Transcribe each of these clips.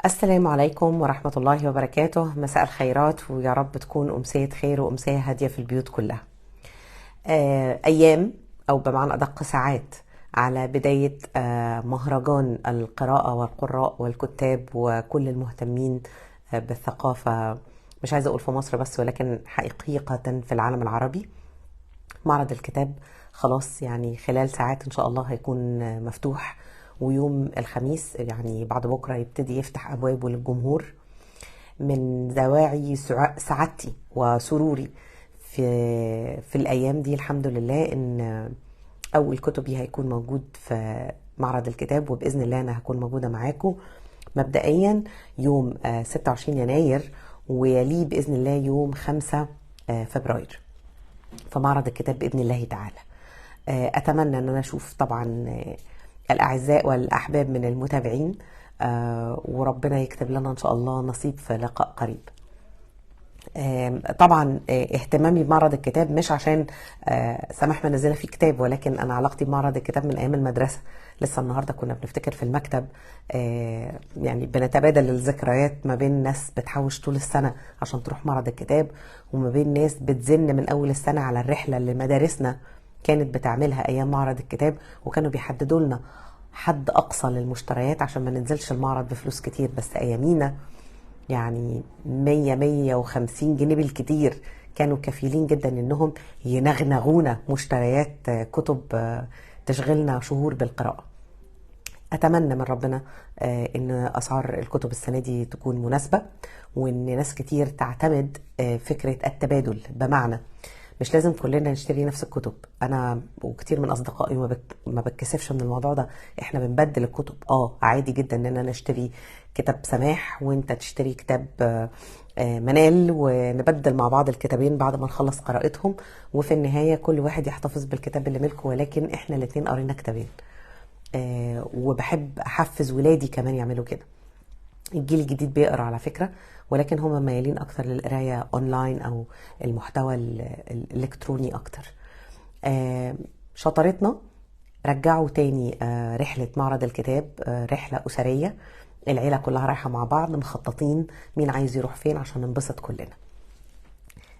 السلام عليكم ورحمة الله وبركاته. مساء الخيرات، ويا رب تكون أمسية خير وأمسية هادية في البيوت كلها. أيام أو بمعنى أدق ساعات على بداية مهرجان القراءة والقراء والكتاب وكل المهتمين بالثقافة. مش عايزة أقول في مصر بس، ولكن حقيقة في العالم العربي. معرض الكتاب خلاص يعني خلال ساعات إن شاء الله هيكون مفتوح، ويوم الخميس يعني بعد بكرة يبتدي يفتح أبوابه للجمهور. من دواعي سعادتي وسروري في الأيام دي الحمد لله إن أول كتبي هيكون موجود في معرض الكتاب، وبإذن الله أنا هكون موجودة معاكم مبدئيا يوم 26 يناير، ويليه بإذن الله يوم 5 فبراير في معرض الكتاب بإذن الله تعالى. أتمنى أن أنا أشوف طبعا الأعزاء والأحباب من المتابعين، وربنا يكتب لنا إن شاء الله نصيب في لقاء قريب. طبعا اهتمامي بمعرض الكتاب مش عشان سماح منزله فيه كتاب، ولكن انا علاقتي بمعرض الكتاب من ايام المدرسه. لسه النهارده كنا بنفتكر في المكتب، يعني بنتبادل الذكريات ما بين ناس بتحوش طول السنه عشان تروح معرض الكتاب، وما بين ناس بتزن من اول السنه على الرحله اللي مدارسنا كانت بتعملها ايام معرض الكتاب، وكانوا بيحددوا لنا حد اقصى للمشتريات عشان ما ننزلش المعرض بفلوس كتير. بس ايامينا يعني 100-150 جنيه بالكتير كانوا كفيلين جدا انهم ينغنغونا مشتريات كتب تشغلنا شهور بالقراءة. اتمنى من ربنا ان اسعار الكتب السنة دي تكون مناسبة، وان ناس كتير تعتمد فكرة التبادل. بمعنى مش لازم كلنا نشتري نفس الكتب. انا وكتير من اصدقائي ما بتكسفش من الموضوع ده. احنا بنبدل الكتب، عادي جدا ان انا اشتري كتاب سماح وانت تشتري كتاب منال، ونبدل مع بعض الكتابين بعد ما نخلص قراءتهم، وفي النهاية كل واحد يحتفظ بالكتاب اللي ملكه، ولكن احنا الاتنين قرينا كتابين. وبحب احفز ولادي كمان يعملوا كده. الجيل الجديد بيقرا على فكرة، ولكن هم ميالين اكتر للقراية اونلاين او المحتوى الالكتروني اكتر. شطارتنا رجعوا تاني رحلة معرض الكتاب، رحلة أسرية، العيلة كلها رايحة مع بعض مخططين مين عايز يروح فين عشان ننبسط كلنا.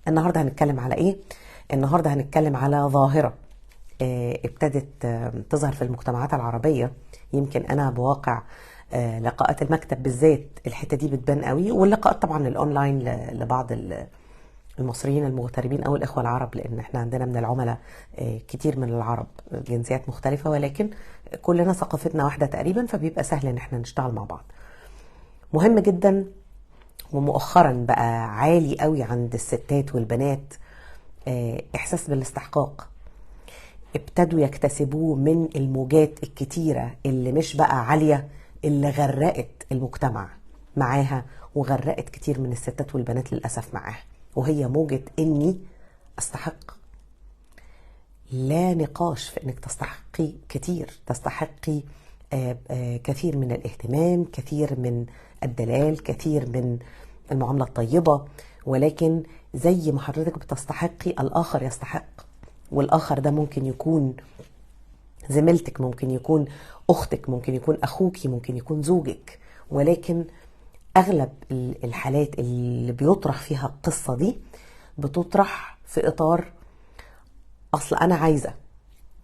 النهاردة هنتكلم على ايه؟ النهاردة هنتكلم على ظاهرة ابتدت تظهر في المجتمعات العربية. يمكن انا بواقع لقاءات المكتب بالذات الحتة دي بتبان قوي، واللقاءات طبعا الاونلاين لبعض المصريين المغتربين او الاخوة العرب، لان احنا عندنا من العملاء كتير من العرب جنسيات مختلفة، ولكن كلنا ثقافتنا واحدة تقريبا، فبيبقى سهل ان احنا نشتغل مع بعض. مهم جدا، ومؤخرا بقى عالي قوي عند الستات والبنات، احساس بالاستحقاق. ابتدوا يكتسبوه من الموجات الكتيرة اللي مش بقى عالية، اللي غرقت المجتمع معاها، وغرقت كتير من الستات والبنات للأسف معاها، وهي موجة اني استحق. لا نقاش في انك تستحقي كتير، تستحقي كثير من الاهتمام، كثير من الدلال، كثير من المعاملة الطيبة، ولكن زي ما حضرتك بتستحقي الآخر يستحق. والآخر ده ممكن يكون زميلتك، ممكن يكون أختك، ممكن يكون أخوكي، ممكن يكون زوجك، ولكن أغلب الحالات اللي بيطرح فيها القصة دي بتطرح في إطار أصل أنا عايزة،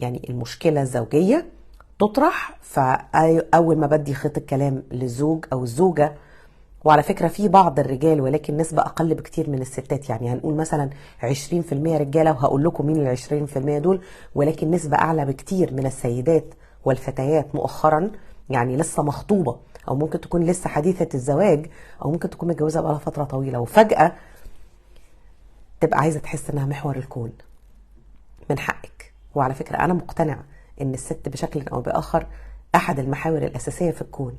يعني المشكلة الزوجية تطرح. فأول ما بدي خيط الكلام للزوج أو الزوجة، وعلى فكرة في بعض الرجال ولكن نسبة أقل بكتير من الستات، يعني هنقول مثلا 20% رجالة، وهقول لكم مين 20% دول، ولكن نسبة أعلى بكتير من السيدات والفتيات مؤخرا، يعني لسه مخطوبة، أو ممكن تكون لسه حديثة الزواج، أو ممكن تكون متجوزة بقالها فترة طويلة، وفجأة تبقى عايزة تحس إنها محور الكون. من حقك. وعلى فكرة أنا مقتنعة إن الست بشكل أو بآخر أحد المحاور الأساسية في الكون،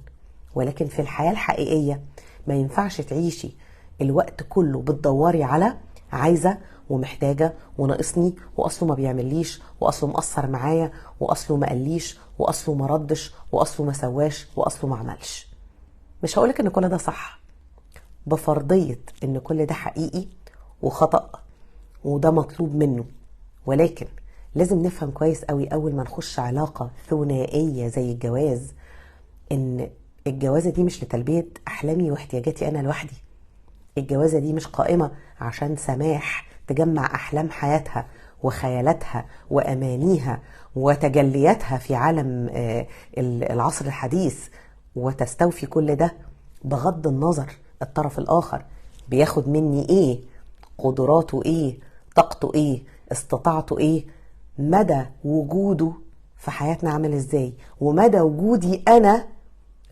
ولكن في الحياة الحقيقية ما ينفعش تعيشي الوقت كله بتدوري على عايزة ومحتاجة وناقصني، وأصله ما بيعمليش، وأصله مقصر معايا، وأصله ما قاليش، وأصله ما ردش، وأصله ما سواش، وأصله ما عملش. مش هقولك إن كل ده صح، بفرضية إن كل ده حقيقي وخطأ وده مطلوب منه، ولكن لازم نفهم كويس قوي اول ما نخش علاقة ثنائية زي الجواز ان الجوازة دي مش لتلبية أحلامي واحتياجاتي أنا لوحدي. الجوازة دي مش قائمة عشان سماح تجمع أحلام حياتها وخيالاتها وأمانيها وتجلياتها في عالم العصر الحديث وتستوفي كل ده بغض النظر الطرف الآخر بياخد مني إيه، قدراته إيه، طاقته إيه، استطاعته إيه، مدى وجوده في حياتنا عامل إزاي، ومدى وجودي أنا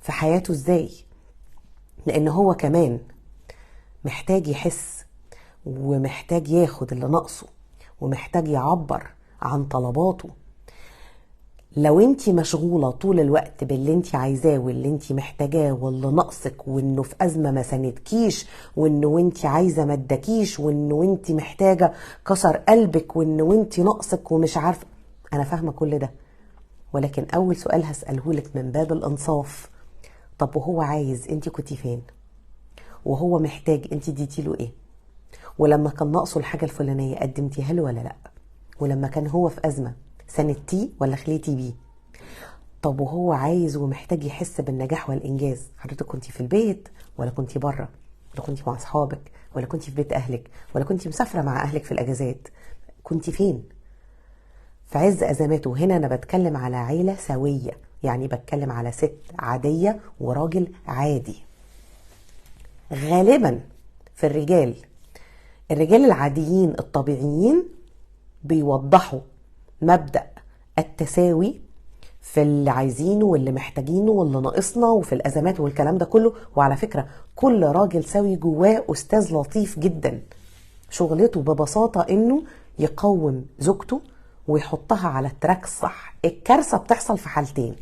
في حياته إزاي. لأن هو كمان محتاج يحس ومحتاج ياخد اللي ناقصه ومحتاج يعبر عن طلباته. لو انتي مشغولة طول الوقت باللي انتي عايزاه واللي انتي محتاجاه واللي ناقصك وانه في ازمة ما سندكيش وانه انتي عايزة ما اداكيش وانه انتي محتاجة كسر قلبك وانه انتي ناقصك ومش عارفة، انا فاهمة كل ده، ولكن اول سؤال هسألهولك من باب الانصاف، طب وهو عايز انتي كنتي فين؟ وهو محتاج انتي اديتيله ايه؟ ولما كان ناقصه الحاجة الفلانية قدمتيها له ولا لا؟ ولما كان هو في أزمة سندتيه ولا خليتي بيه؟ طب وهو عايز ومحتاج يحس بالنجاح والإنجاز، حضرتك كنتي في البيت ولا كنتي بره؟ ولا كنتي مع أصحابك ولا كنتي في بيت أهلك ولا كنتي مسافرة مع أهلك في الأجازات؟ كنتي فين؟ في عز أزماته. هنا أنا بتكلم على عيلة سوية، يعني بتكلم على ست عادية وراجل عادي. غالبا في الرجال العاديين الطبيعيين بيوضحوا مبدأ التساوي في اللي عايزينه واللي محتاجينه واللي ناقصنا وفي الأزمات والكلام ده كله. وعلى فكرة كل راجل سوي جواه أستاذ لطيف جدا شغلته ببساطة إنه يقوم زوجته ويحطها على التراك الصح. الكارثة بتحصل في حالتين: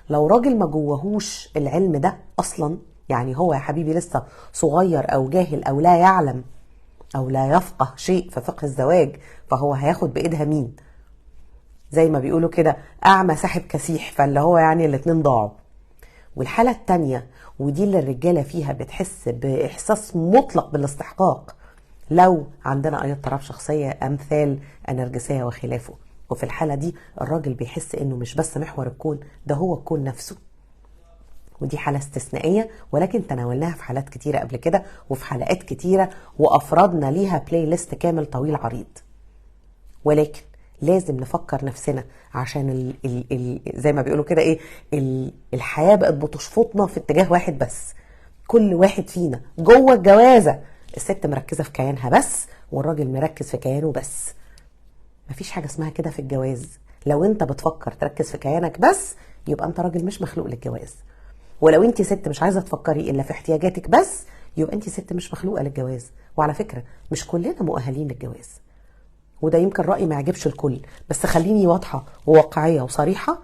لو راجل ما جواهوش العلم ده أصلا، يعني هو يا حبيبي لسه صغير أو جاهل أو لا يعلم أو لا يفقه شيء في فقه الزواج، فهو هياخد بإيدها مين؟ زي ما بيقولوا كده أعمى ساحب كسيح، فاللي هو يعني الاتنين ضاعوا. والحالة التانية ودي اللي الرجالة فيها بتحس بإحساس مطلق بالاستحقاق لو عندنا أي اضطراب شخصية أمثال النرجسية وخلافه. وفي الحالة دي الراجل بيحس إنه مش بس محور الكون، ده هو الكون نفسه. ودي حالة استثنائية ولكن تناولناها في حالات كتيرة قبل كده وفي حلقات كتيرة وأفرادنا ليها بلاي ليست كامل طويل عريض. ولكن لازم نفكر نفسنا عشان زي ما بيقولوا كده ايه، الحياة بقت بتشفطنا في اتجاه واحد بس. كل واحد فينا جوه الجوازة الست مركزة في كيانها بس والراجل مركز في كيانه بس. مفيش حاجة اسمها كده في الجواز. لو انت بتفكر تركز في كيانك بس يبقى انت راجل مش مخلوق للجواز، ولو انت ست مش عايزة تفكري الا في احتياجاتك بس يبقى انت ست مش مخلوقة للجواز. وعلى فكرة مش كلنا مؤهلين للجواز، وده يمكن رأي ما يعجبش الكل، بس خليني واضحة وواقعية وصريحة.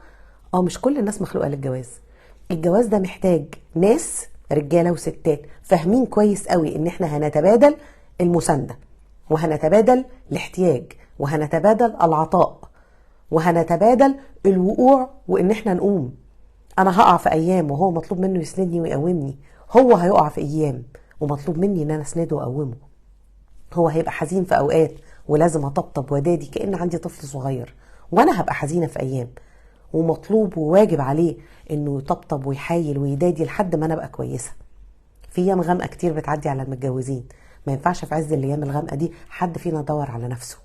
مش كل الناس مخلوقة للجواز. الجواز ده محتاج ناس رجالة وستات فاهمين كويس قوي ان احنا هنتبادل المساندة وهنتبادل الاحتياج وهنتبادل العطاء وهنتبادل الوقوع وان احنا نقوم. انا هقع في ايام وهو مطلوب منه يسندني ويقومني، هو هيقع في ايام ومطلوب مني ان انا اسنده واقومه. هو هيبقى حزين في اوقات ولازم اطبطب ودادي كأن عندي طفل صغير، وانا هبقى حزينة في ايام ومطلوب وواجب عليه انه يطبطب ويحايل ويدادي لحد ما انا ابقى كويسة. في ايام غامقة كتير بتعدي على المتجوزين، ما ينفعش في عز الايام الغامقة دي حد فينا يدور على نفسه.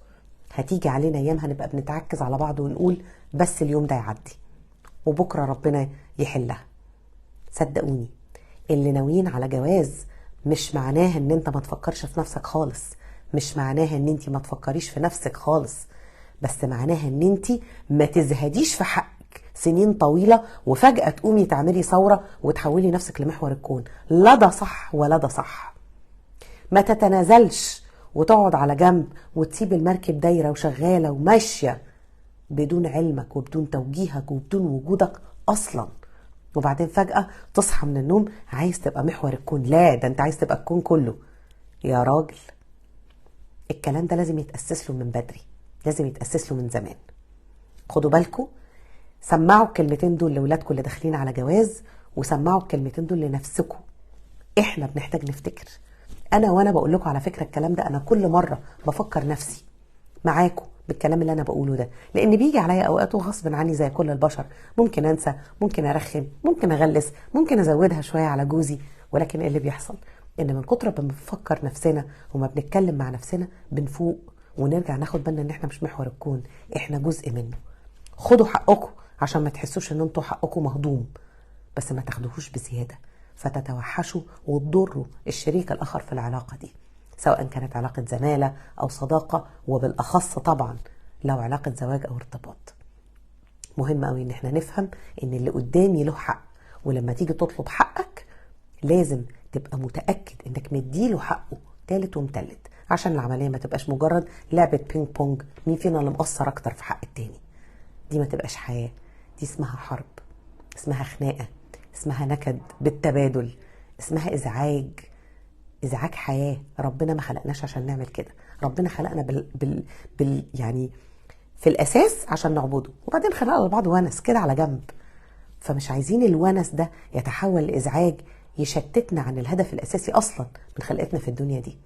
هتيجي علينا ايام هنبقى بنتعكز على بعض ونقول بس اليوم ده يعدي وبكرة ربنا يحلها. صدقوني اللي ناويين على جواز مش معناه ان انت ما تفكرش في نفسك خالص، مش معناها ان انت ما تفكريش في نفسك خالص، بس معناها ان انت ما تزهديش في حقك سنين طويلة وفجأة تقومي تعملي ثورة وتحولي نفسك لمحور الكون. لا ده صح ولا ده صح. ما تتنازلش وتقعد على جنب وتسيب المركب دايرة وشغالة وماشية بدون علمك وبدون توجيهك وبدون وجودك أصلا، وبعدين فجأة تصحى من النوم عايز تبقى محور الكون. لا، ده انت عايز تبقى الكون كله يا راجل. الكلام ده لازم يتأسس له من بدري، لازم يتأسس له من زمان. خدوا بالكم، سمعوا الكلمتين دول لولادكم اللي داخلين على جواز، وسمعوا الكلمتين دول لنفسكم. احنا بنحتاج نفتكر. وانا بقول لكم على فكرة الكلام ده انا كل مرة بفكر نفسي معاكم بالكلام اللي انا بقوله ده، لان بيجي عليا اوقات وغصب عني زي كل البشر ممكن انسى، ممكن ارخم، ممكن اغلس، ممكن ازودها شويه على جوزي. ولكن ايه اللي بيحصل؟ ان من كتر ما بنفكر نفسنا وما بنتكلم مع نفسنا بنفوق ونرجع ناخد بالنا ان احنا مش محور الكون، احنا جزء منه. خدوا حقكم عشان ما تحسوش ان انتوا حقكم مهضوم، بس ما تاخدوهوش بزياده فتتوحشوا وتضروا الشريك الاخر في العلاقه دي، سواء كانت علاقه زماله او صداقه، وبالاخص طبعا لو علاقه زواج او ارتباط. مهم قوي ان احنا نفهم ان اللي قدامي له حق، ولما تيجي تطلب حقك لازم تبقى متاكد انك مديله حقه تالت ومتلت، عشان العمليه ما تبقاش مجرد لعبه بينج بونج مين فينا اللي مقصر اكتر في حق التاني. دي ما تبقاش حياه، دي اسمها حرب، اسمها خناقه، اسمها نكد بالتبادل، اسمها ازعاج. ازعاج حياه. ربنا ما خلقناش عشان نعمل كده، ربنا خلقنا يعني في الاساس عشان نعبده، وبعدين خلقنا لبعض ونس كده على جنب. فمش عايزين الونس ده يتحول لازعاج يشتتنا عن الهدف الاساسي اصلا من خلقتنا في الدنيا دي،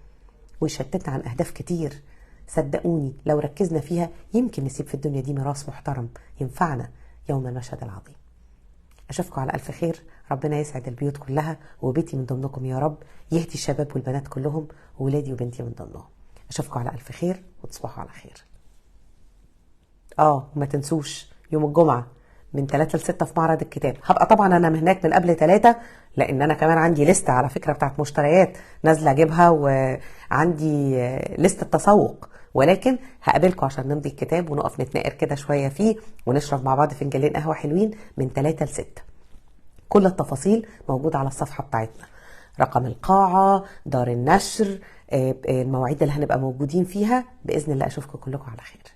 ويشتتنا عن اهداف كتير. صدقوني لو ركزنا فيها يمكن نسيب في الدنيا دي ميراث محترم ينفعنا يوم المشهد العظيم. اشوفكم على الف خير، ربنا يسعد البيوت كلها وبيتي من ضمنكم يا رب، يهدي الشباب والبنات كلهم وولادي وبنتي من ضمنهم. اشوفكم على الف خير وتصبحوا على خير. وما تنسوش يوم الجمعة من 3 ل 6 في معرض الكتاب. هبقى طبعا انا هناك من قبل 3، لان انا كمان عندي لستة على فكرة بتاعت مشتريات نازلة اجيبها، وعندي لستة تسوق، ولكن هقابلكم عشان نمضي الكتاب ونقف نتناقر كده شوية فيه ونشرب مع بعض فنجانين قهوة حلوين من 3 ل 6. كل التفاصيل موجودة على الصفحة بتاعتنا، رقم القاعة، دار النشر، المواعيد اللي هنبقى موجودين فيها. بإذن الله أشوفكم كلكم على خير.